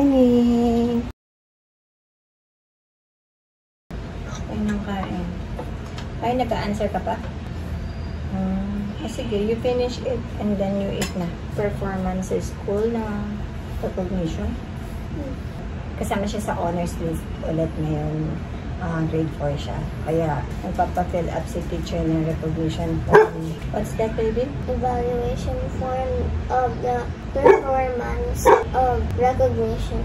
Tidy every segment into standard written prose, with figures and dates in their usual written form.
morning! Kain ng kain. Ay, nag-a-answer ka pa? Sige, you finish it and then you eat na. Performance school na recognition. Kasama siya sa honors list ulit ngayon. Grade 4 siya. Kaya, nagpapafill up si teacher ng recognition form. What's that, baby? Evaluation form of the performance of recognition.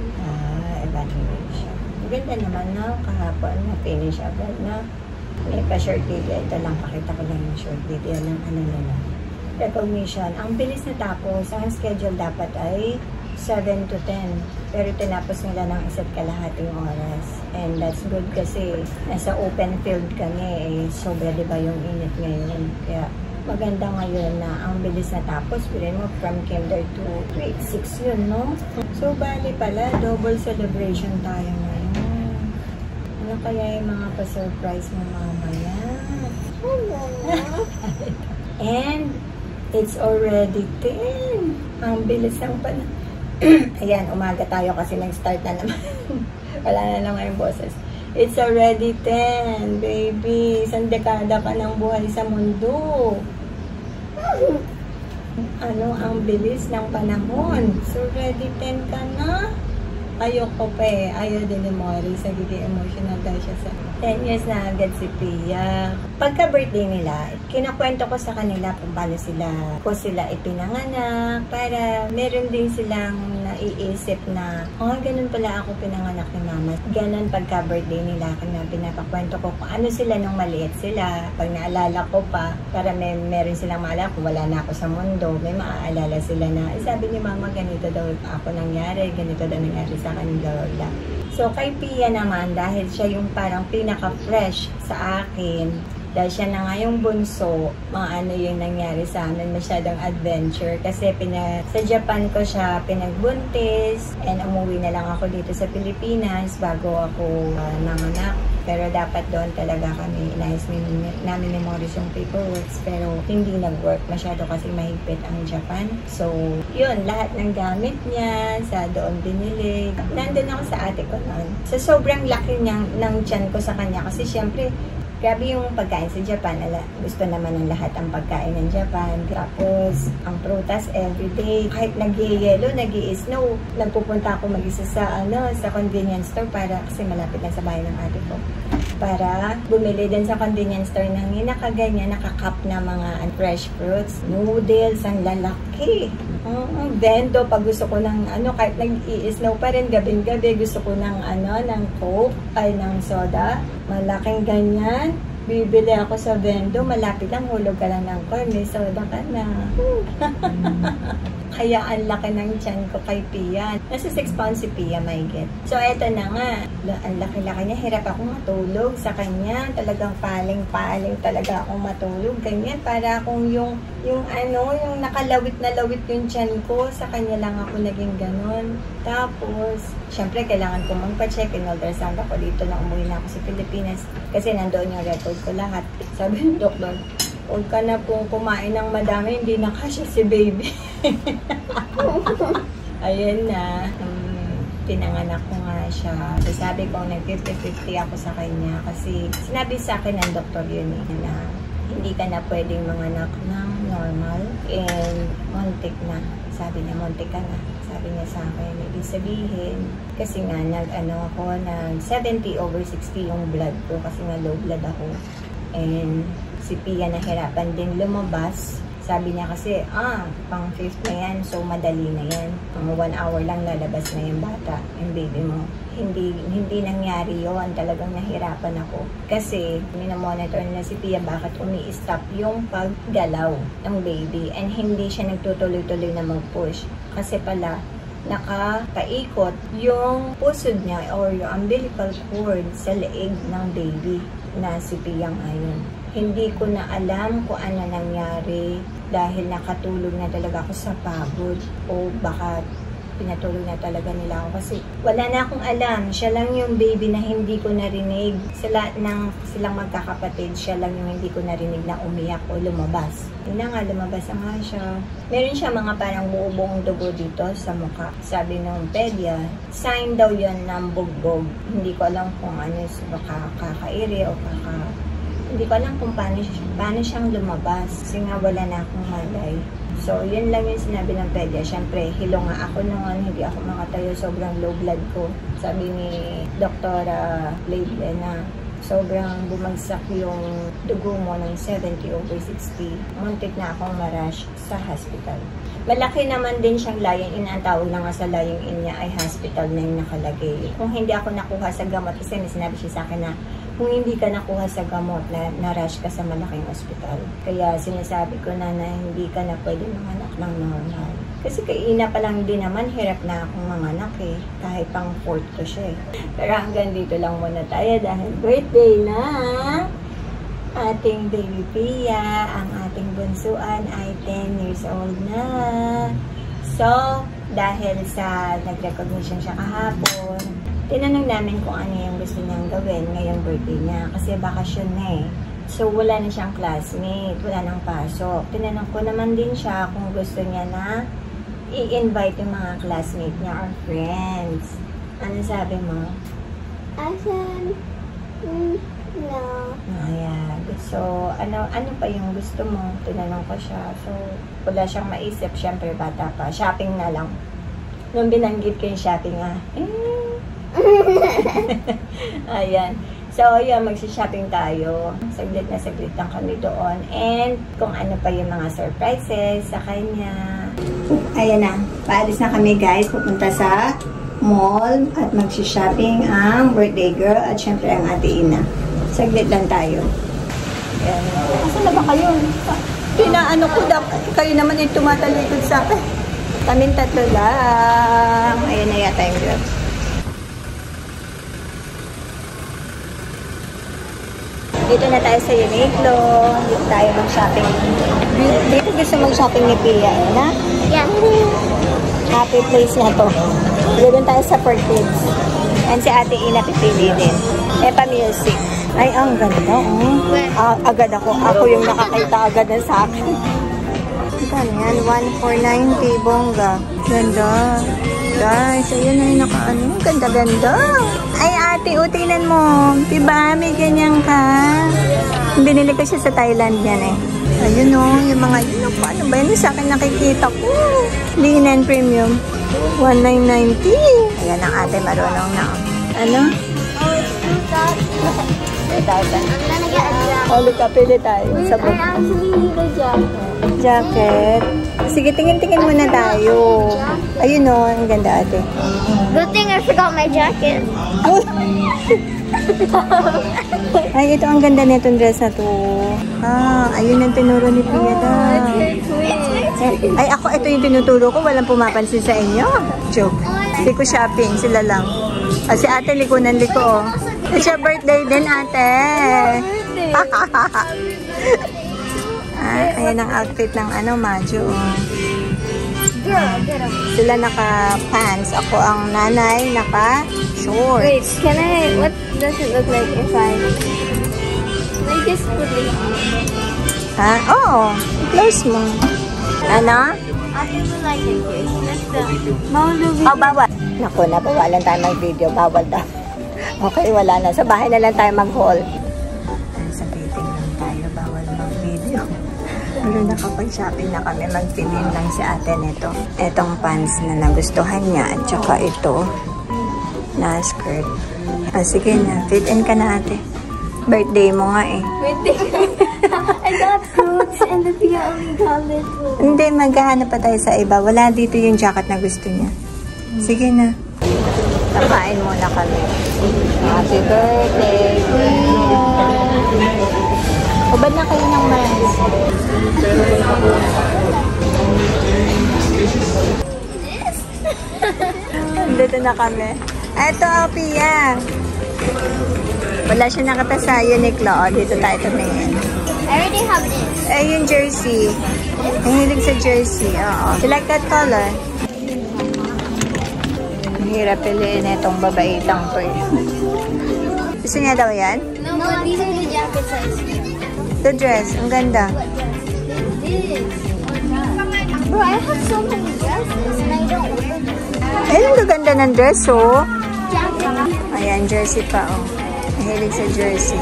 Evaluation. Maganda naman, no? Kahapon, na-finish agad, no? May pa-short video. Ito lang, pakita ko lang yung short video ng ano nila. Recognition. Ang bilis na tapos. Ang schedule dapat ay 7 to 10. Pero tinapos nila ng 1.5 oras. And that's good kasi nasa open field kami. Sobra diba yung init ngayon. Kaya maganda ngayon na ang bilis na tapos. Bilhin mo from kinder to grade 6 yun, no? So, bali pala, double celebration tayo ngayon. Ano kaya yung mga pa-surprise mo mamaya? And it's already 10. Ang bilis ng panahon. Ayan, umaga tayo kasi nag-start na naman. Wala na naman yung boses. It's already 10, baby. Isang dekada ka ng buhay sa mundo. Ano, ang bilis ng panahon. It's already 10 ka na. Ayoko pa eh. Ayaw din ni Mori. Sagiging emotional daw siya sa 10 years na agad si Pia. Pagka-birthday nila, kinakwento ko sa kanila kung paano kung sila ipinanganak, para meron din silang naiisip na, ganun pala ako pinanganak ni mama. Ganun pagka-birthday nila, kaya pinapakwento ko kung ano sila nung maliit sila. Pag naalala ko pa, para meron silang maalala kung wala na ako sa mundo, may maaalala sila na, sabi ni mama, ganito daw ako nangyari, ganito daw nangyari sa kanila. So, kay Pia naman, dahil siya yung parang pinaka-fresh sa akin, dahil siya na nga yung bunso, ano yung nangyari sa amin, masyadong adventure. Kasi sa Japan ko siya pinagbuntis, and umuwi na lang ako dito sa Pilipinas bago ako nanganak. Pero dapat doon talaga kami, inayos namin ni Morris yung paperwork, pero hindi nag-work. Masyado kasi mahigpit ang Japan. So, yun, lahat ng gamit niya, sa doon binili. Nandun ako sa ate ko noon. So, sobrang laki ng tiyan ko sa kanya. Kasi syempre, grabe yung pagkain sa Japan. Gusto naman ng lahat ang pagkain ng Japan. Tapos, ang prutas everyday. Kahit nag-yellow, nag-i-snow, nagpupunta ako mag-isa sa convenience store kasi malapit lang sa bahay ng ate ko. Para bumili din sa convenience store ng nakaganyan, nakakap na mga fresh fruits, noodles, ang lalaki. Bendo, pag gusto ko ng kahit nag-i-snow pa rin, gabing-gabi, gusto ko ng ng Coke, ng soda, malaking ganyan. Bibili ako sa Bendo, malapit lang, hulog ka lang ng corn, may soda ka na. Kaya ang laki ng tiyan ko kay Pia. Nasa 6 pounds si Pia, may get. So, eto na nga. Ang laki-laki niya. Hirap akong matulog sa kanya. Talagang paling-paling talaga akong matulog. Ganyan. Para akong yung nakalawit na lawit yung tiyan ko. Sa kanya lang ako naging ganon. Tapos, syempre, kailangan ko magpa-check in ultrasound ako dito na umuwi na ako sa Pilipinas. Kasi nandoon yung record ko lahat. Sabi ng doktor, huwag ka na pong kumain ng madami, hindi na kasya si baby. Ayun na, pinanganak ko nga siya. So, sabi ko, nag-50-50 ako sa kanya. Kasi sinabi sa akin ng doktor yun na hindi ka na pwedeng manganak ng normal and muntik na. Sabi niya, muntik ka na. Sabi niya sa akin, ibig sabihin, kasi nga, ako, nag 70/60 yung blood ko kasi nga low blood ako. And si Pia nahirapan din lumabas. Sabi niya kasi, pang 5th na yan, so madali na yan. 1 hour lang lalabas na yung bata, yung baby mo. Hindi nangyari yon, talagang nahirapan ako. Kasi, minamonitor na si Pia bakit umi-stop yung paggalaw ng baby. And hindi siya nagtutuloy-tuloy na mag-push. Kasi pala, nakapaikot yung pusod niya or yung umbilical cord sa leeg ng baby na si Pia ngayon. Hindi ko na alam kung ano nangyari dahil nakatulog na talaga ako sa pagod o baka pinatulog na talaga nila ako kasi wala na akong alam. Siya lang yung baby na hindi ko narinig. Sa lahat ng silang magkakapatid, siya lang yung hindi ko narinig na umiyak o lumabas. Yun na nga, lumabas na nga siya. Meron siya mga parang buong dugo dito sa mukha. Sabi ng pedya, sign daw yun ng bugbog. Hindi ko alam kung ano, baka kakairi o hindi ko alam kung paano siyang lumabas. Kasi nga wala na akong malay. So, yun lang yung sinabi ng pedya. Siyempre, hilo nga ako noon, hindi ako makatayo, sobrang low blood ko. Sabi ni Dr. Leibler na sobrang bumagsak yung dugo mo ng 70/60. Muntik na akong ma-rush sa hospital. Malaki naman din siyang lying-in. Ang tawag na nga sa lying-in niya ay hospital na yung nakalagay. Kung hindi ako nakuha sa gamot, kasi may sinabi siya sa akin na kung hindi ka nakuha sa gamot, na-rush ka sa malaking ospital. Kaya sinasabi ko na hindi ka na pwede manganak ng normal. Kasi kay ina pa lang din naman, hirap na akong manganak eh. Kahit pang 4th ko siya eh. Pero hanggang dito lang muna tayo dahil birthday na ating baby Pia. Ang ating bunsuan ay 10 years old na. So, dahil sa nag-recognition siya kahapon, tinanong namin kung ano yung gusto niyang gawin ngayong birthday niya. Kasi bakasyon na eh. So, wala na siyang classmate. Wala nang pasok. Tinanong ko naman din siya kung gusto niya na i-invite yung mga classmate niya or friends. Ano sabi mo? I said, no. Ayan. So, ano pa yung gusto mo? Tinanong ko siya. So, wala siyang maisip. Siyempre, bata pa. Shopping na lang. Nung binanggit ko yung shopping, ayan. So, yun, magsishopping tayo. Saglit lang kami doon. And, kung ano pa yung mga surprises sa kanya. Ayan na. Paalis na kami, guys. Pupunta sa mall at magsishopping ang birthday girl at syempre ang ate Ina. Saglit lang tayo. Ayan. Asan na ba kayo? Pinaano ko daw. Kayo naman yung tumatalikod sa akin. Kaming tatlo lang. Ayan na yata yung girl. Dito na tayo sa Uniqlo. Dito tayo mag-shopping. Dito gusto mag-shopping ni Pia, na? Yeah. Happy place na to. Dito tayo sa For Kids. And si Ate Ina pipili din. Pa-music. Ay, ang ganda, oh. Agad ako. Ako yung nakakita agad na sa akin. Ano yan? 1,490, bongga. Ganda. Guys, ayun na yung naka-ano. Ganda-ganda. Ay, ate, tingnan mo. Diba, may ganyan ka. Binili ko siya sa Thailand yan eh. Ayun o, yung mga yun. Paano ba yun? Sa akin nakikita ko. Linen Premium. 1,990. Ayan ang ate, marunong na. Ano? 2,000. I'm gonna get a jacket. O, look, pili tayo. I actually need a jacket. Jacket. Sige, tingin-tingin muna tayo. Ayun o, ang ganda ate. Good thing I forgot my jacket. Ay, ito ang ganda nitong dress na to. Ayun ang tinuro ni Pia daw. Ay, ako, ito yung tinuturo ko. Walang pumapansin sa inyo. Joke. Hindi ko shopping. Sila lang. Si ate, likunan liko. It's your birthday din, ate. Ayan ang outfit ng Majo. Sila naka-pants. Ako ang nanay, naka-shorts. Wait, what does it look like if I just put it on? Ha? Oo. Close mo. Ano? I will like it. That's the bawal. Naku, nabawalan tayo mag-video. Bawal daw. Okay, wala na. Sa bahay na lang tayo mag-haul. Sa dating lang tayo. Bawal mag-video. Pero nakapag-shopping na kami. Magpilin lang si ate nito. Etong pants na nagustuhan niya. At saka ito na skirt. Sige na. Fit in ka na ate. Birthday mo nga eh. birthday. I got clothes and the Pia only got little. Hindi, maghahanap pa tayo sa iba. Wala dito yung jacket na gusto niya. Sige na. Kakain muna kami. Happy birthday. Ubad na kayo ng mais. Dito na kami. Eto, Pia. Wala siya nakata sa Uniqlo. Dito tayo tumingin. I already have this. Ay, yung jersey. Ang hilig sa jersey. Oo. You like that color? hirap piliin itong babaitang to eh. Gusto niya daw yan? No, but these are the jacket size. The dress, ang ganda. This. Bro, I have so many dresses and I don't wear them. Ayun, ang ganda ng dress, oh. Jacket. Ayan, jersey pa, oh. Mahilig sa jersey.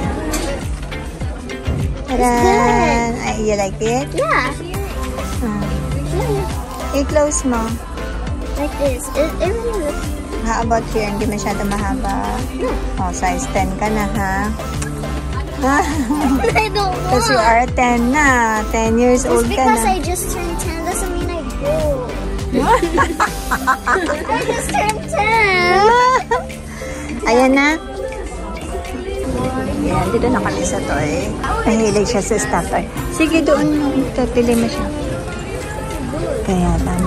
It's good. Ay, you like it? Yeah. I-close mo. Like this. It really looks... How about here? Hindi masyado mahaba. Oh, size 10 ka na, ha? I don't want. Kasi you are 10 na. 10 years old Just ka because na. I just turned 10 doesn't mean I grow. I just turned 10. Ayan na. Ayan, dito na kami sa toy. Mahilig siya sa stuff toy. Sige, doon mo. Pili mo siya. Kaya lang,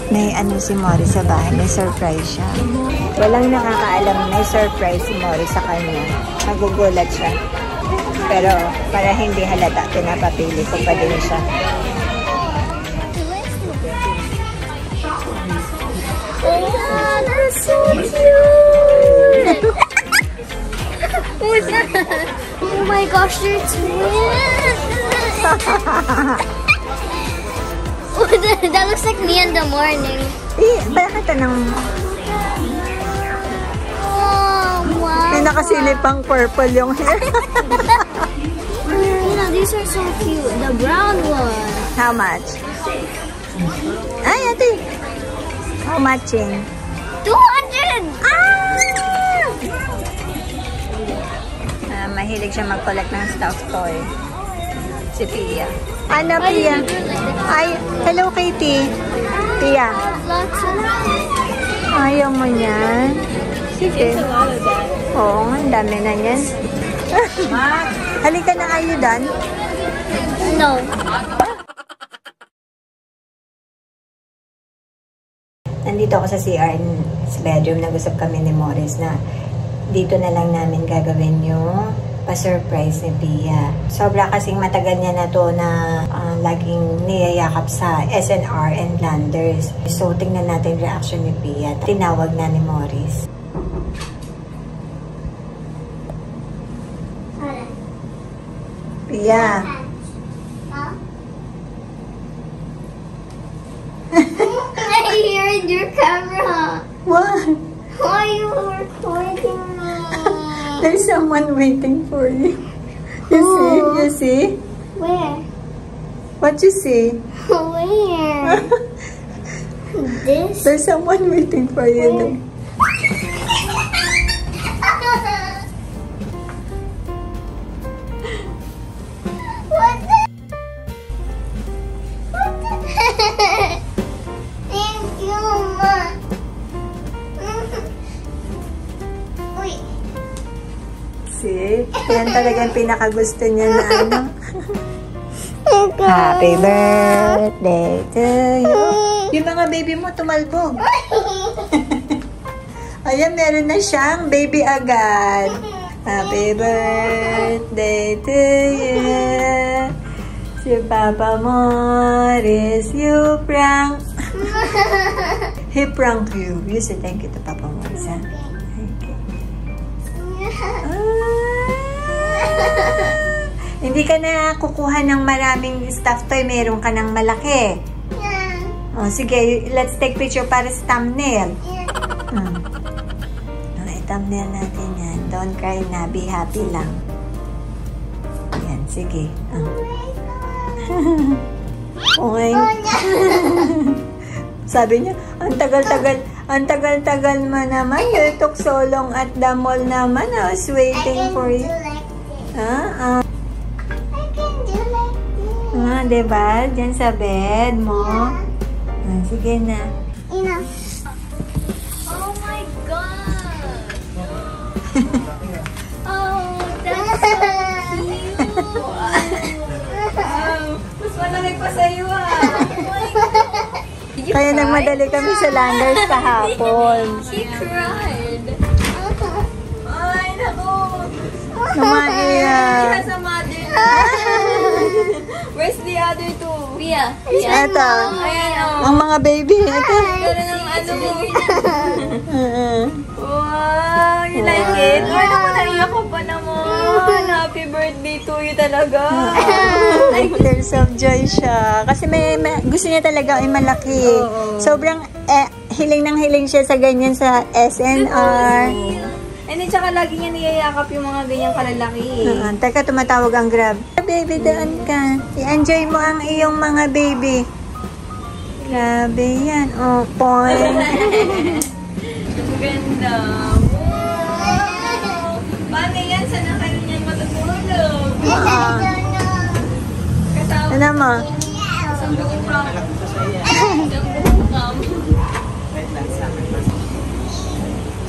may ano si Mori sa bahay. May surprise siya. Walang nakakaalam may surprise si Mori sa kanya. Nagugulat siya. Pero para hindi halata, pinapapili ko pa din siya. Oh, that's so cute. Who's that? Oh my gosh, they're twins. Oh, that looks like me in the morning. Bakit anong... Oh, wow. May nakasilip pang purple yung hair. You know, these are so cute. The brown one. How much? Ay, ate. How much, Ching? 200! Mahilig siya mag-collect ng stuffed toy. Si Pia. Ano, Pia? Ay, hello, Katie. Pia. Lots of... Ayaw mo niyan? Sige. Oo, ang dami na yan. Halika na, are you done? No. Nandito ako sa CR, sa bedroom. Nag-usap kami ni Morris na dito na lang namin gagawin yung pa-surprise ni Pia. Sobra kasing matagal niya na to na laging niyayakap sa SNR and Landers. So, tingnan natin reaction ni Pia. Tinawag na ni Morris. Pia. Huh? I heard your camera. What? Why are you recording me? There's someone waiting for you. You see? You see? Where? What you see? Where? This? There's someone waiting for you. Where? What the? What the? Thank you, Ma. Wait. See? Yan talagang pinakagusto niya na ano. Happy birthday to you. Yung mga baby mo tumalbog. Ayan, meron na siyang baby agad. Happy birthday to you. Si Papa Morris, you prank. He prank you. You say thank you to Papa Morris, ha? Okay. Hindi ka na kukuha ng maraming stuffed toy. Meron ka ng malaki. Oh, sige, let's take picture para sa thumbnail. Thumbnail natin yan. Don't cry na. Be happy lang. Yan, sige. Okay. Sabi niya, ang tagal-tagal mo naman. You took so long at the mall naman. I was waiting for you. I can do like this. Diba? Diyan sa bed mo. Sige na. Enough. Oh my God. Oh, that's so cute. Mas malamig pa sa'yo, ha? Kaya nagmadali kami sa Landers kahapon. She cried. Ay, naku. Namaiyak. Has a mother. Where's the other two? Pia. Eto. Ayan, oh. Ang mga baby. Ito. Pero ng ano mo. You like it? Ay, naku, naiyak ko pa naman. Happy birthday to you talaga. Tears of joy siya. Kasi gusto niya talaga ay malaki. Sobrang hiling ng hiling siya sa ganyan sa SNR. And then, tsaka lagi niya niyayakap yung mga ganyang kalalaki. Teka, tumatawag ang Grab. Baby, daan ka. I-enjoy mo ang iyong mga baby. Grabe yan. Oh, point. Ganda. Wow! Paano yan? Saan na kayo niyan matutulog? Kasama. Ano mo? Isang bukam.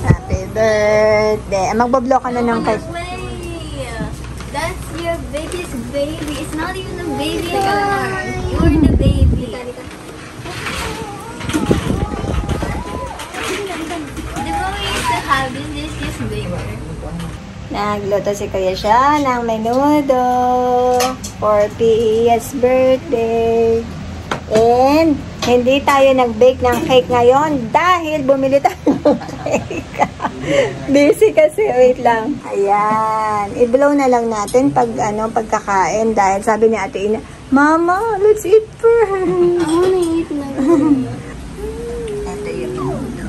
Happy birthday. Magbablow ka na ng cake. That's your baby's baby. It's not even a baby anymore. You're the baby. The one we used to have this just bigger. Nagluto si Kuya siya ng menudo for PE's birthday. And hindi tayo nag-bake ng cake ngayon dahil bumili tayo ng cake. Busy kasi, wait lang. Ayan. I-blow na lang natin pagkakain dahil sabi ni Ate Ina, Mama, let's eat first. I wanna eat now. Ito yung menudo.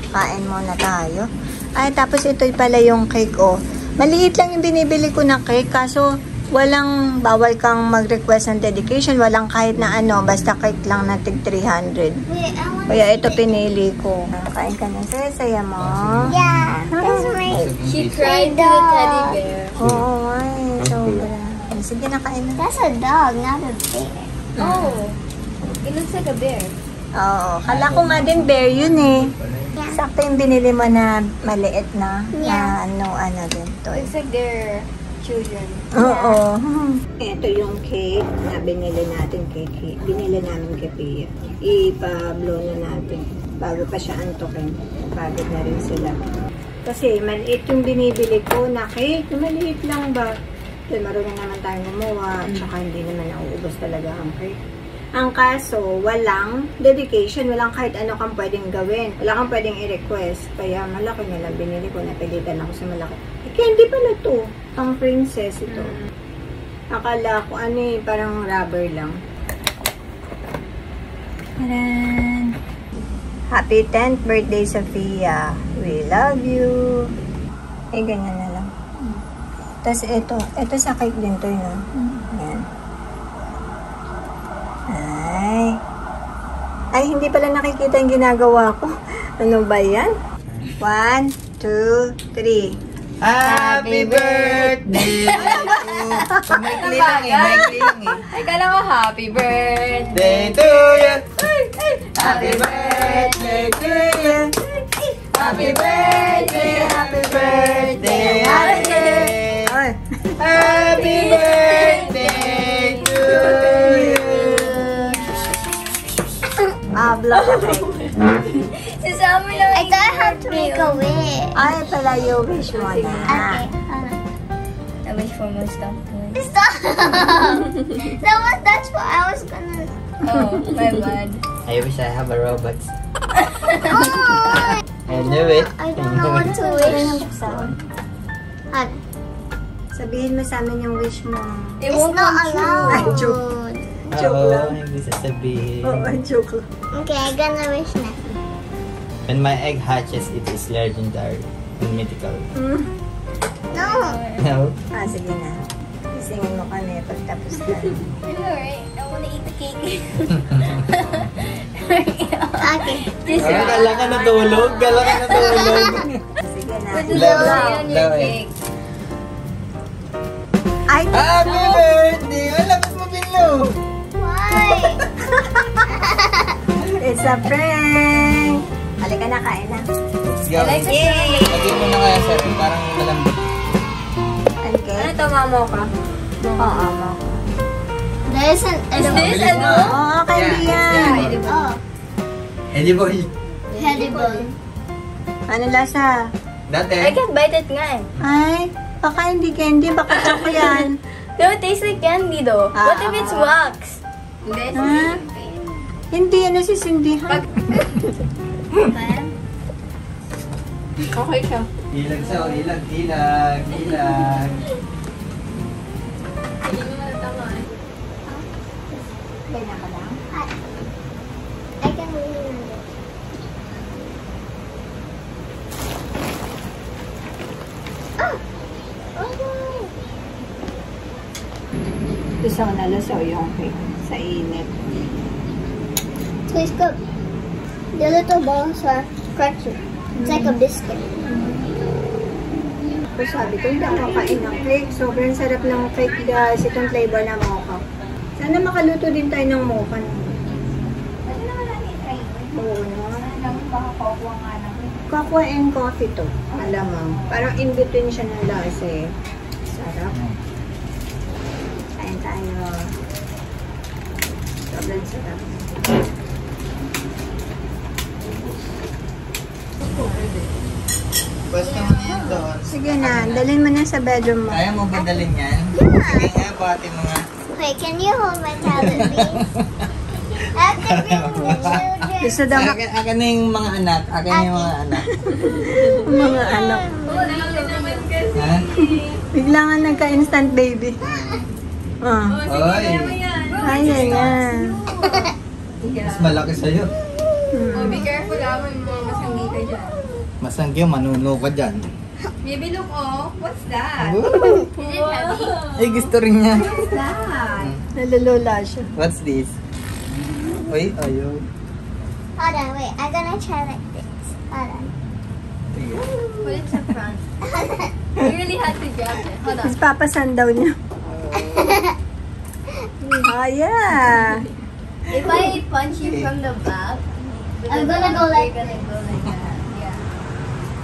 Kain muna tayo. Ay, tapos ito pala yung cake, oh. Maliit lang yung binibili ko na cake, kaso bawal kang mag-request ng dedication, walang kahit na basta cake lang na tig 300. Wait, I want. Kaya ito pinili ko. Kain ka na, saya mo. Yeah, that's right. She cried to the teddy bear. Oo, ay, sobra. Sige na, kain na. That's a dog, not a bear. Oh, it looks like a bear. Oo, kala ko nga din bear yun eh. Sakto yung binili mo na maliit na, ano din to. Looks like they're children. Oo. Ito yung cake na binili natin binili namin kay Pia. Ipa-blow na natin bago pa siya antokin. Pagod na rin sila. Kasi maliit yung binibili ko na cake. Maliit lang ba? Kasi marunong naman tayong gumawa. Tsaka hindi naman nauubos talaga ang cake. Ang kaso, walang dedication, walang kahit ano kang pwedeng gawin. Wala kang pwedeng i-request. Kaya malaki na lang binili ko, napilitan ako sa malaki. Candy pala to. Ang princess ito. Akala ko parang rubber lang. Taran! Happy 10th birthday, Sophia. We love you. Ganyan na lang. Tapos ito sa cake din to, no? Ayan. Ay, hindi pala nakikita yung ginagawa ko. Ano ba yan? 1, 2, 3. Happy birthday! Maikli lang eh. Ay, kala ko happy birthday. Day to you! Happy birthday to you. Happy birthday! Happy birthday! Ay. Happy birthday to you! Blow the cake. Si Summer lang. I thought I have to make a wish. Ay, pala yung wish mo na. Okay. I wish for more stuff. Stop! That's what I was gonna. Oh, my bad. I wish I have a robot. Oh! I knew it. I don't know what to wish. Sabihin mo sa amin yung wish mo. It It's won't not come true. allowed. Joke. Joke Oo, lang. hindi sasabihin. Oo, joke lang. Okay, I'm gonna wish next. When my egg hatches, it is legendary and mythical. No. No? Sige na. Isingin mo kami pagtapos na. Alright, I wanna eat the cake. Okay. Gala ka natulog? Gala ka natulog? Sige na. Put the Blow jelly it, on your blow it. cake. Ay, Happy birthday! Ang lakas mo, Bilo! Why? it's a prank! Halika na, kain na. Let's go. I like it. Lagyan mo na kaya sir, parang malambot. Okay? Ano to, mamo ka? Oo, mo. There's an Is this ano? Oo, candy yan. Oh, Edible. edible. Ano lasa? Dati. I can't bite it nga eh. Ay, baka hindi candy, baka ako yan. No, it tastes like candy though. What if it's wax? Ha? Hindi, ano si Cindy, ha? Okay siya. Ilag siya, ilag, ilag, ilag. Ganyan ka lang? I can lean on it. Oh! Oh boy! Lusaw na lusaw yung cake sa init. Tastes good. The little balls are crunchy. It's like a biscuit. So, sabi ko, hindi ako kain ng cake. Sobrang sarap ng cake guys. Itong flavor na mocha. Sana makaluto din tayo ng mocha. Ano naman natin try? Oo, no? Nakakakuha nga ng Cocoa and coffee to. Alamang. Parang in between siya ng lasa eh. Sarap. Kain tayo. Sobrang sarap. Basta mo na yan doon. Sige na, dalhin mo na sa bedroom mo. Kaya mo ba dalhin yan? Yeah. Sige nga, buhati mo nga. Okay, can you hold my tablet, please? After bringing the children. Gusto daw Akin na yung mga anak. Akin na yung mga anak. mga anak. Ha? Bigla nga nagka-instant baby. Ah. Oy. Ayan yan. Mas malaki sa'yo. Hmm. Be careful ah, may mga masanggi ka dyan. Masangkyo, manuno ka dyan. Baby, look oh. What's that? Woo! Is it heavy? Ay, gusto rin niya. What's that? Nalulula siya. What's this? Uy, ayun. Hold on, wait. I'm gonna try like this. Hold on. Put it to front. You really had to grab it. Hold on. Mas papasan daw niya. Ah, yeah. If I punch you from the back, I'm gonna go like you're gonna go like that. Yeah.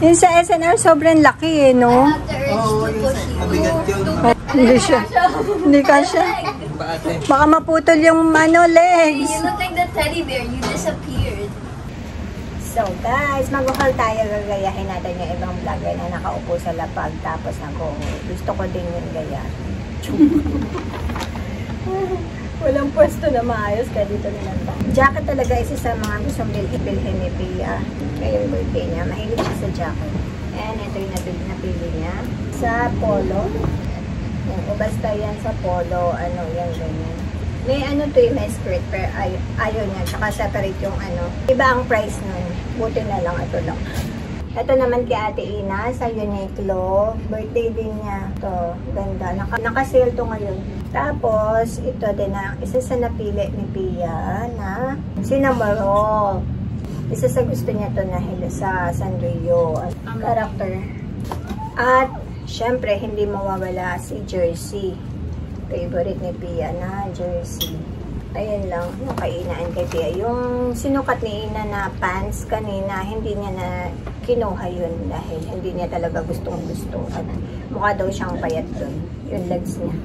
Yung sa SNR, sobrang laki eh, I no? have the urge Oo, to yun push sa you. mabigat yun. Hindi siya. Hindi ka siya. Bakit? Baka maputol yung legs. You look like the teddy bear. You disappeared. So guys, mag-haul tayo. Gagayahin natin yung ibang vlogger na nakaupo sa lapag. Tapos ako, gusto ko din yung gaya. Walang pwesto na maayos, kaya dito na lang tayo. Jacket talaga isa sa mga gustong bilhin ni Pia. Ngayong birthday niya, mahilig siya sa jacket. And ito yung napili niya. Sa polo. Yan, o basta yan sa polo, ano, yan, ganyan. May ano to yung may skirt, pero ayaw niya. Tsaka separate yung ano. Iba ang price nun. Buti na lang, ito lang. Ito naman kay Ate Ina sa Uniqlo. Birthday din niya. Ito, ganda. Naka-sale to ngayon. Tapos, ito din na isa sa napili ni Pia na Cinnamoroll. Isa sa gusto niya to na sa Sanrio. Character. At, syempre, hindi mawawala si Jersey. Favorite ni Pia na Jersey. Ayun lang, yung kainaan kay Pia. Yung sinukat ni Ina na pants kanina, hindi niya na kinuha yun dahil hindi niya talaga gustong-gusto. At mukha daw siyang payat dun, yung legs niya.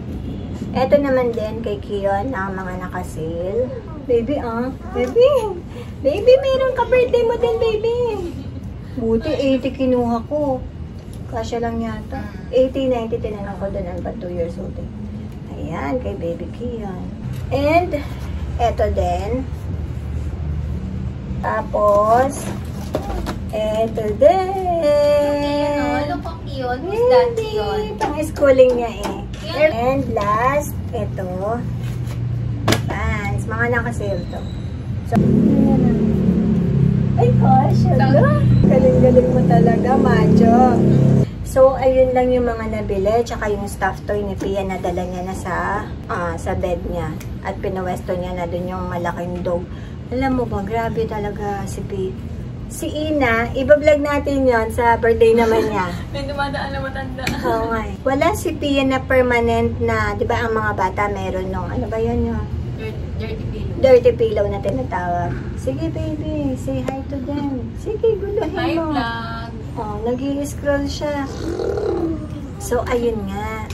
Eto naman din kay Kion na mga naka-sale. Baby, baby! Baby, mayroon ka birthday mo din, baby! Buti, 80 kinuha ko. Kasya lang yata. 80, 90, tinanong ko dun ang 2 years old. Ayan, kay Baby Kion. And, eto din. Tapos, eto din. Look how cute. Who's that cute? Pang-schooling niya eh. And last, eto. Pants. Mga naka-sale to. So, ay gosh, galing-galing mo talaga, Majo. So, ayun lang yung mga nabili, tsaka yung stuffed toy ni Pia na dala niya na sa bed niya. At pinawesto niya na dun yung malaking dog. Alam mo ba, grabe talaga si Pia. Si Ina, ibablog natin yon sa birthday naman niya. May dumadaan na matanda. Oo nga. Wala si Pia na permanent na, di ba ang mga bata meron nung, ano ba yun yun? Dirty pillow. Dirty pillow na tinatawag. Sige baby, say hi to them. Sige, guluhin Hi mo. vlog. Oh, nag-i-scroll siya. So, ayun nga.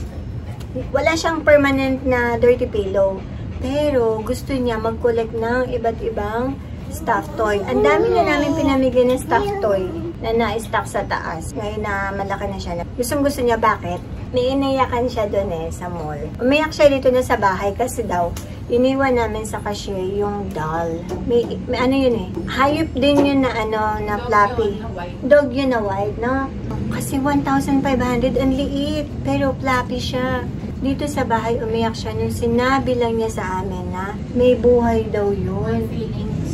Wala siyang permanent na dirty pillow. Pero, gusto niya mag-collect ng iba't ibang stuffed toy. Ang dami na namin pinamigay ng stuffed toy na na-stock sa taas. Ngayon na malaki na siya. Gustong-gusto niya, bakit? May inayakan siya doon sa mall. Umiyak siya dito na sa bahay kasi daw, iniwan namin sa cashier yung doll. May ano yun hayop din yun na na fluffy. Dog yun na white, no? Kasi 1,500, ang liit. Pero fluffy siya. Dito sa bahay, umiyak siya nung sinabi lang niya sa amin na may buhay daw yun.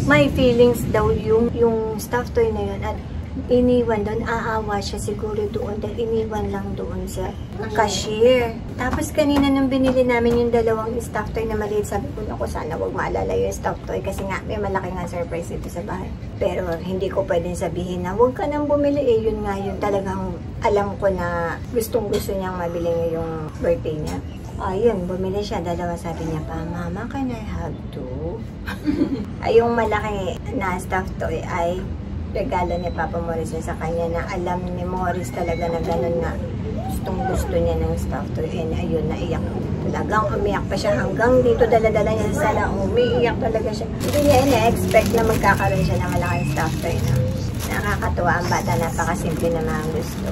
May feelings daw yung stuffed toy na yun. At iniwan doon, aawa siya siguro doon dahil iniwan lang doon sa cashier. Tapos kanina nung binili namin yung dalawang stuffed toy na maliit, sabi ko, naku, sana wag maalala yung stuffed toy kasi nga may malaki nga surprise dito sa bahay. Pero hindi ko pwedeng sabihin na wag ka nang bumili yun nga yun, talagang alam ko na gustong gusto niyang mabili ngayong birthday niya. Ayun, bumili siya, dalawa, sabi niya pa, Mama, can I have two? Ay, yung malaki na stuffed toy ay regalo ni Papa Morris sa kanya na alam ni Morris talaga na gano'n nga gusto niya ng stuffed toy. And ayun, naiyak. Talagang umiyak pa siya hanggang dito, dala-dala niya sa sala. Umiiyak talaga siya. Hindi niya ina-expect na magkakaroon siya ng malaking stuffed toy na nakakatuwa ang bata, napakasimple na mga gusto.